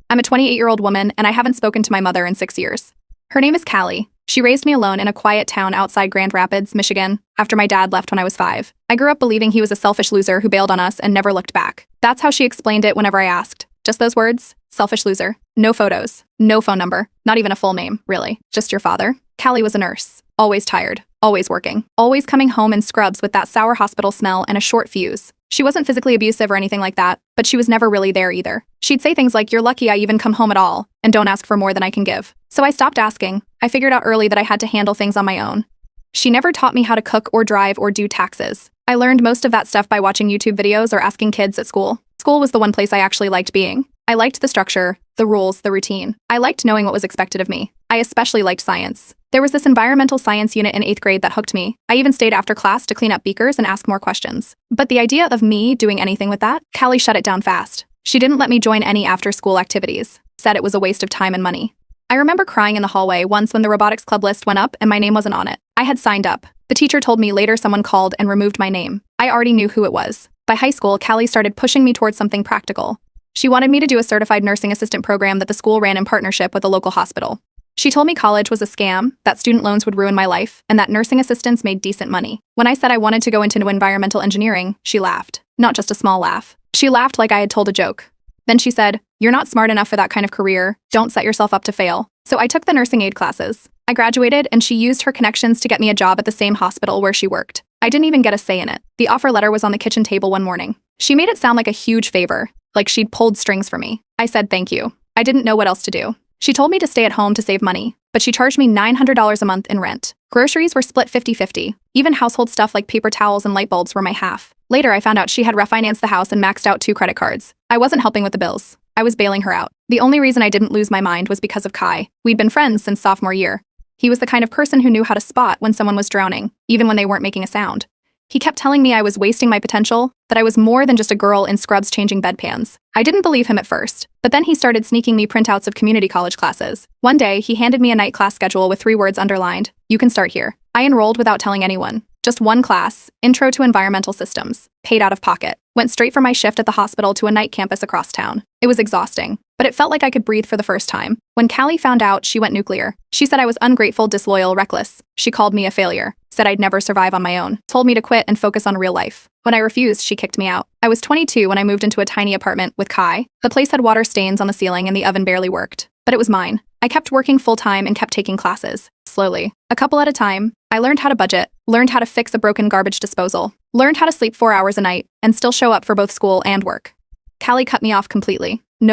I'm a 28-year-old woman, and I haven't spoken to my mother in 6 years. Her name is Callie. She raised me alone in a quiet town outside Grand Rapids, Michigan, after my dad left when I was 5. I grew up believing he was a selfish loser who bailed on us and never looked back. That's how she explained it whenever I asked. Just those words, selfish loser. No photos, no phone number, not even a full name, really. Just your father. Callie was a nurse, always tired, always working, always coming home in scrubs with that sour hospital smell and a short fuse. She wasn't physically abusive or anything like that, but she was never really there either. She'd say things like, "You're lucky I even come home at all, and don't ask for more than I can give." So I stopped asking. I figured out early that I had to handle things on my own. She never taught me how to cook or drive or do taxes. I learned most of that stuff by watching YouTube videos or asking kids at school. School was the one place I actually liked being. I liked the structure, the rules, the routine. I liked knowing what was expected of me. I especially liked science. There was this environmental science unit in 8th grade that hooked me. I even stayed after class to clean up beakers and ask more questions. But the idea of me doing anything with that, Callie shut it down fast. She didn't let me join any after-school activities. Said it was a waste of time and money. I remember crying in the hallway once when the robotics club list went up and my name wasn't on it. I had signed up. The teacher told me later someone called and removed my name. I already knew who it was. By high school, Callie started pushing me towards something practical. She wanted me to do a certified nursing assistant program that the school ran in partnership with a local hospital. She told me college was a scam, that student loans would ruin my life, and that nursing assistants made decent money. When I said I wanted to go into environmental engineering, she laughed. Not just a small laugh. She laughed like I had told a joke. Then she said, "You're not smart enough for that kind of career. Don't set yourself up to fail." So I took the nursing aid classes. I graduated, and she used her connections to get me a job at the same hospital where she worked. I didn't even get a say in it. The offer letter was on the kitchen table one morning. She made it sound like a huge favor, like she'd pulled strings for me. I said thank you. I didn't know what else to do. She told me to stay at home to save money, but she charged me $900 a month in rent. Groceries were split 50-50. Even household stuff like paper towels and light bulbs were my half. Later, I found out she had refinanced the house and maxed out 2 credit cards. I wasn't helping with the bills. I was bailing her out. The only reason I didn't lose my mind was because of Kai. We'd been friends since sophomore year. He was the kind of person who knew how to spot when someone was drowning, even when they weren't making a sound. He kept telling me I was wasting my potential, that I was more than just a girl in scrubs changing bedpans. I didn't believe him at first, but then he started sneaking me printouts of community college classes. One day, he handed me a night class schedule with 3 words underlined: "You can start here." I enrolled without telling anyone. Just one class, Intro to Environmental Systems, paid out of pocket. Went straight from my shift at the hospital to a night campus across town. It was exhausting, but it felt like I could breathe for the first time. When Callie found out, she went nuclear. She said I was ungrateful, disloyal, reckless. She called me a failure. Said I'd never survive on my own. Told me to quit and focus on real life. When I refused, she kicked me out. I was 22 when I moved into a tiny apartment with Kai. The place had water stains on the ceiling and the oven barely worked. But it was mine. I kept working full-time and kept taking classes. Slowly. A couple at a time. I learned how to budget, learned how to fix a broken garbage disposal, learned how to sleep 4 hours a night, and still show up for both school and work. Callie cut me off completely. No